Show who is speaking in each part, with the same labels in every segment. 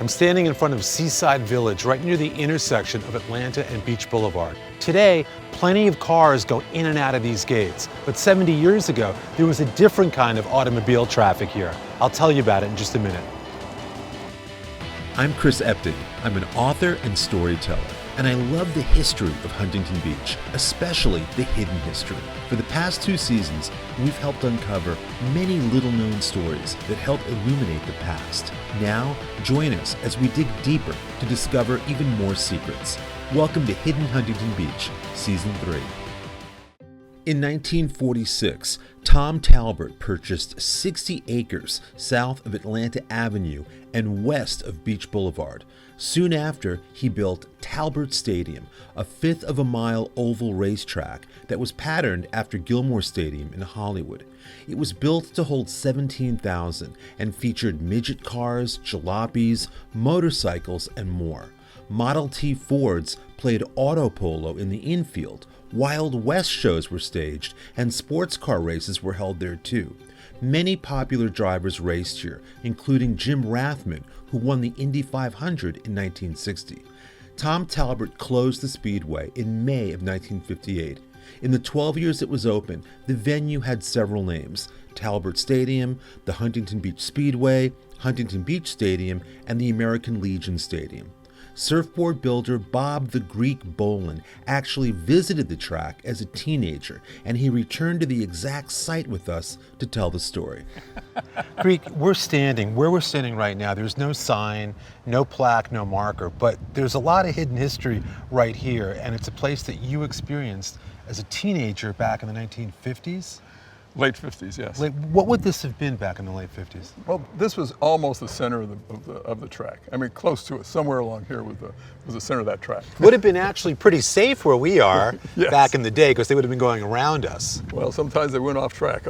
Speaker 1: I'm standing in front of Seaside Village, right near the intersection of Atlanta and Beach Boulevard. Today, plenty of cars go in and out of these gates, but 70 years ago, there was a different kind of automobile traffic here. I'll tell you about it in just a minute.
Speaker 2: I'm Chris Epting. I'm an author and storyteller, and I love the history of Huntington Beach, especially the hidden history. For the past 2 seasons, we've helped uncover many little-known stories that help illuminate the past. Now, join us as we dig deeper to discover even more secrets. Welcome to Hidden Huntington Beach, Season 3. In 1946, Tom Talbert purchased 60 acres south of Atlanta Avenue and west of Beach Boulevard. Soon after, he built Talbert Stadium, a 1/5 of a mile oval racetrack that was patterned after Gilmore Stadium in Hollywood. It was built to hold 17,000 and featured midget cars, jalopies, motorcycles, and more. Model T Fords played auto polo in the infield. Wild West shows were staged, and sports car races were held there too. Many popular drivers raced here, including Jim Rathman, who won the Indy 500 in 1960. Tom Talbert closed the Speedway in May of 1958. In the 12 years it was open, the venue had several names: Talbert Stadium, the Huntington Beach Speedway, Huntington Beach Stadium, and the American Legion Stadium. Surfboard builder Bob the Greek Bolin actually visited the track as a teenager, and he returned to the exact site with us to tell the story.
Speaker 1: Greek, where we're standing right now, there's no sign, no plaque, no marker, but there's a lot of hidden history right here, and it's a place that you experienced as a teenager back in the 1950s?
Speaker 3: Late 50s, yes.
Speaker 1: What would this have been back in the late 50s?
Speaker 3: Well, this was almost the center of the track. I mean, close to it. Somewhere along here was the center of that track.
Speaker 1: Would have been actually pretty safe where we are
Speaker 3: Yes.
Speaker 1: back in the day, because they would have been going around us.
Speaker 3: Well, sometimes they went off track.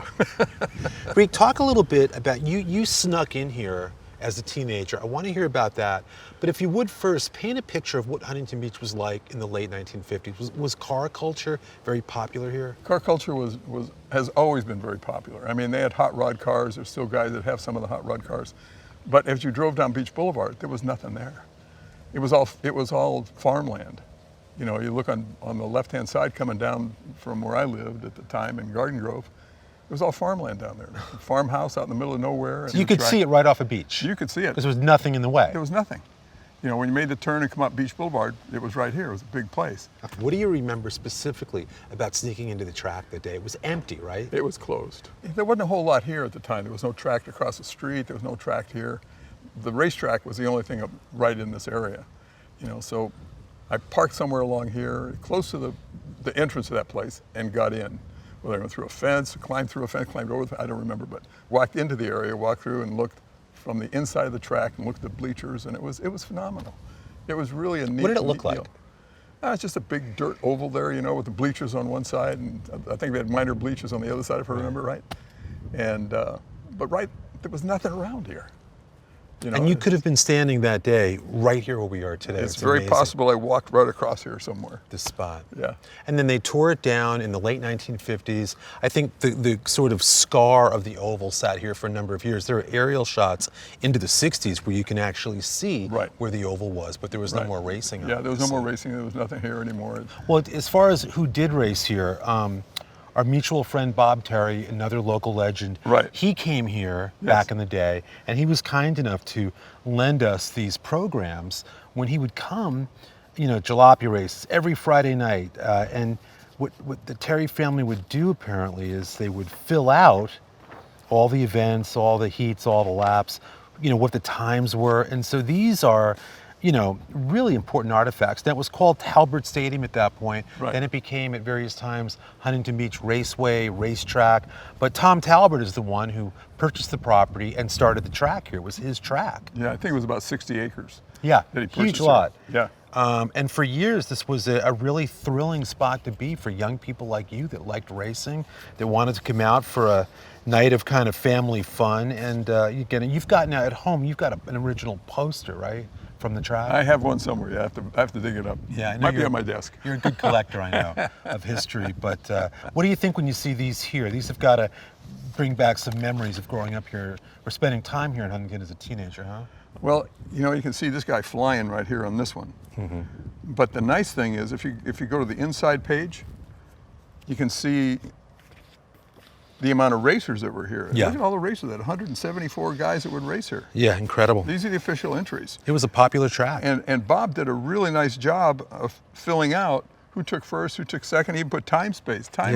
Speaker 1: Greek, talk a little bit about you snuck in here as a teenager. I want to hear about that. But if you would first, paint a picture of what Huntington Beach was like in the late 1950s. Was car culture very popular here?
Speaker 3: Car culture has always been very popular. I mean, they had hot rod cars. There's still guys that have some of the hot rod cars. But as you drove down Beach Boulevard, there was nothing there. It was all farmland. You know, you look on the left-hand side coming down from where I lived at the time in Garden Grove, it was all farmland down there. A farmhouse out in the middle of nowhere.
Speaker 1: So you could see it right off a beach?
Speaker 3: You could see it.
Speaker 1: Because there was nothing in the way?
Speaker 3: There was nothing. You know, when you made the turn and come up Beach Boulevard, it was right here. It was a big place.
Speaker 1: What do you remember specifically about sneaking into the track that day? It was empty, right?
Speaker 3: It was closed. There wasn't a whole lot here at the time. There was no track across the street. There was no track here. The racetrack was the only thing right in this area. You know, so I parked somewhere along here, close to the entrance of that place, and got in. Whether I went through a fence, climbed through a fence, climbed over the fence, I don't remember, but walked into the area, walked through and looked from the inside of the track and looked at the bleachers, and it was phenomenal. It was really a neat.
Speaker 1: What did it look like?
Speaker 3: It's just a big dirt oval there, you know, with the bleachers on one side, and I think we had minor bleachers on the other side, if I remember right. And but there was nothing around here. You know,
Speaker 1: and you could have been standing that day right here where we are today.
Speaker 3: It's very
Speaker 1: amazing.
Speaker 3: possible I walked right across here somewhere.
Speaker 1: This spot.
Speaker 3: Yeah.
Speaker 1: And then they tore it down in the late 1950s. I think the sort of scar of the oval sat here for a number of years. There are aerial shots into the 60s where you can actually see where the oval was, but there was no more racing.
Speaker 3: Yeah, there was no more racing. There was nothing here anymore.
Speaker 1: Well, as far as who did race here, our mutual friend Bob Terry, another local legend, he came here back in the day, and he was kind enough to lend us these programs when he would come, you know, jalopy races every Friday night. And what the Terry family would do apparently is they would fill out all the events, all the heats, all the laps, you know, what the times were. And so these are, you know, really important artifacts. That was called Talbert Stadium at that point. Then it became at various times Huntington Beach Raceway, Racetrack. But Tom Talbert is the one who purchased the property and started the track here. It was his track.
Speaker 3: Yeah, I think it was about 60 acres.
Speaker 1: Yeah,
Speaker 3: that he
Speaker 1: huge lot.
Speaker 3: Yeah.
Speaker 1: And for years, this was a really thrilling spot to be for young people like you that liked racing, that wanted to come out for a night of kind of family fun. And you've got now at home, you've got an original poster, right? From the track?
Speaker 3: I have one somewhere. Yeah, I have to dig it up.
Speaker 1: Yeah, I know.
Speaker 3: Might be on my desk.
Speaker 1: You're a good collector, I know, of history. But what do you think when you see these here? These have got to bring back some memories of growing up here or spending time here in Huntington as a teenager, huh?
Speaker 3: Well, you know, you can see this guy flying right here on this one. But the nice thing is, if you go to the inside page, you can see the amount of racers that were here.
Speaker 1: Yeah.
Speaker 3: Look at all the racers, that 174 guys that would race here.
Speaker 1: Yeah, incredible.
Speaker 3: These are the official entries.
Speaker 1: It was a popular track.
Speaker 3: And Bob did a really nice job of filling out who took first, who took second. He even put time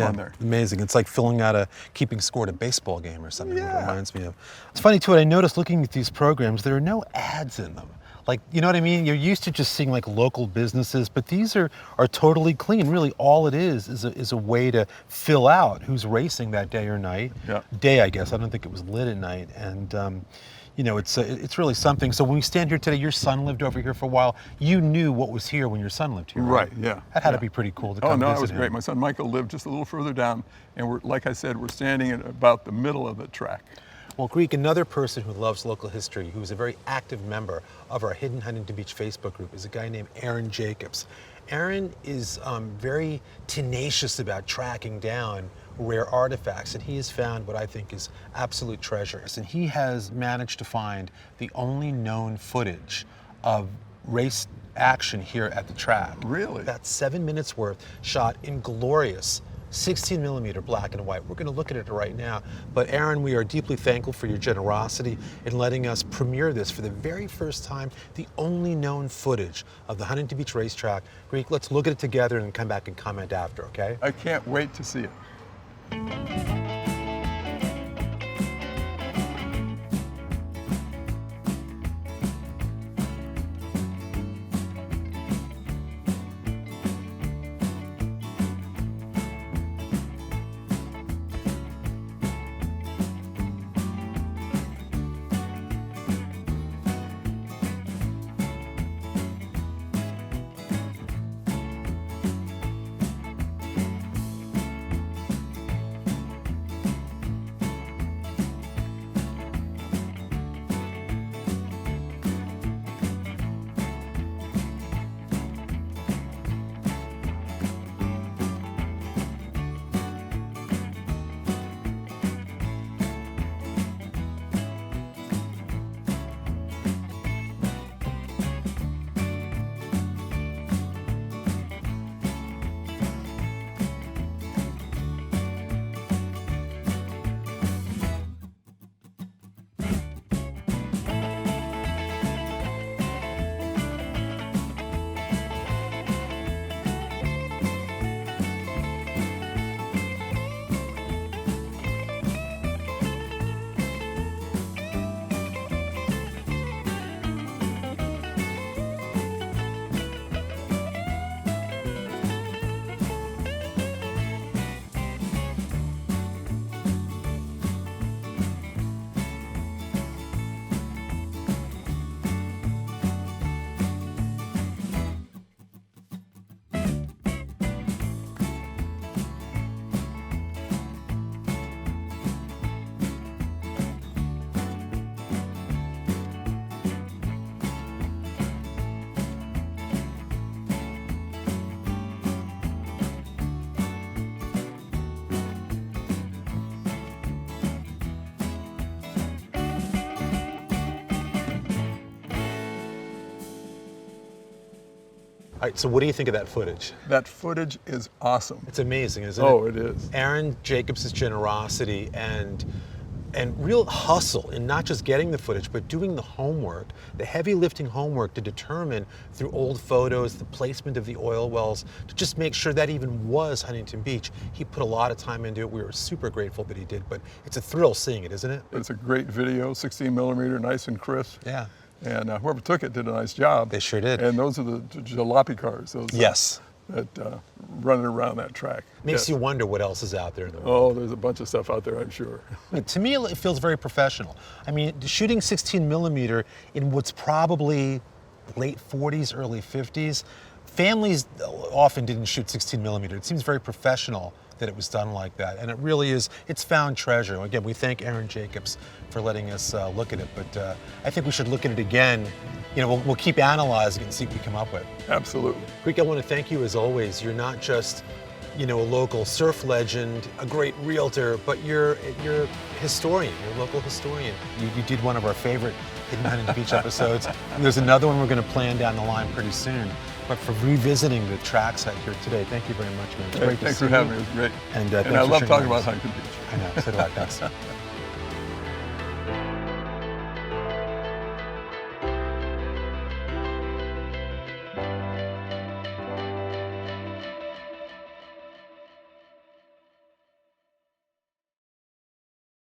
Speaker 3: on there.
Speaker 1: Amazing. It's like filling out keeping score at a baseball game or something.
Speaker 3: Yeah.
Speaker 1: It reminds me of. It's funny too, what I noticed looking at these programs, there are no ads in them. Like, you know what I mean? You're used to just seeing like local businesses, but these are totally clean. Really, all it is a way to fill out who's racing that day or night.
Speaker 3: Yeah.
Speaker 1: Day, I guess. I don't think it was lit at night. And, you know, it's really something. So when we stand here today, your son lived over here for a while. You knew what was here when your son lived here, right?
Speaker 3: Yeah.
Speaker 1: That had to be pretty cool to come
Speaker 3: Oh, no,
Speaker 1: visit
Speaker 3: it was
Speaker 1: him.
Speaker 3: great. My son Michael lived just a little further down, and like I said, we're standing at about the middle of the track.
Speaker 1: Well, Greek, another person who loves local history, who's a very active member of our Hidden Huntington Beach Facebook group, is a guy named Aaron Jacobs. Aaron is very tenacious about tracking down rare artifacts, and he has found what I think is absolute treasures. And he has managed to find the only known footage of race action here at the track.
Speaker 3: Really?
Speaker 1: That's 7 minutes worth, shot in glorious 16mm black and white. We're going to look at it right now. But Aaron, we are deeply thankful for your generosity in letting us premiere this for the very first time, the only known footage of the Huntington Beach Racetrack. Greek, let's look at it together and come back and comment after, okay?
Speaker 3: I can't wait to see it.
Speaker 1: All right, so what do you think of that footage?
Speaker 3: That footage is awesome.
Speaker 1: It's amazing, isn't it?
Speaker 3: Oh, it is.
Speaker 1: Aaron Jacobs' generosity and real hustle in not just getting the footage, but doing the homework, the heavy lifting homework to determine through old photos, the placement of the oil wells, to just make sure that even was Huntington Beach. He put a lot of time into it. We were super grateful that he did, but it's a thrill seeing it, isn't it?
Speaker 3: It's a great video, 16mm, nice and crisp.
Speaker 1: Yeah.
Speaker 3: And whoever took it did a nice job.
Speaker 1: They sure did.
Speaker 3: And those are the jalopy cars. Those,
Speaker 1: yes.
Speaker 3: That running around that track.
Speaker 1: Makes
Speaker 3: yes.
Speaker 1: you wonder what else is out there in the world.
Speaker 3: Oh, there's a bunch of stuff out there, I'm sure.
Speaker 1: To me, it feels very professional. I mean, shooting 16mm in what's probably late 40s, early 50s, families often didn't shoot 16mm. It seems very professional that it was done like that. And it really is, it's found treasure. Again, we thank Aaron Jacobs for letting us look at it, but I think we should look at it again. You know, we'll keep analyzing it and see what we come up with.
Speaker 3: Absolutely.
Speaker 1: Greek, I want to thank you as always. You're not just you know, a local surf legend, a great realtor, but you're a historian, you're a local historian. You did one of our favorite Hidden Huntington Beach episodes, and there's another one we're going to plan down the line pretty soon. But for revisiting the track site here today, thank you very much, man. It's great to see you.
Speaker 3: Thanks for having me. It was great.
Speaker 1: And
Speaker 3: I love talking about Huntington Beach.
Speaker 1: I know, so do I. Thanks.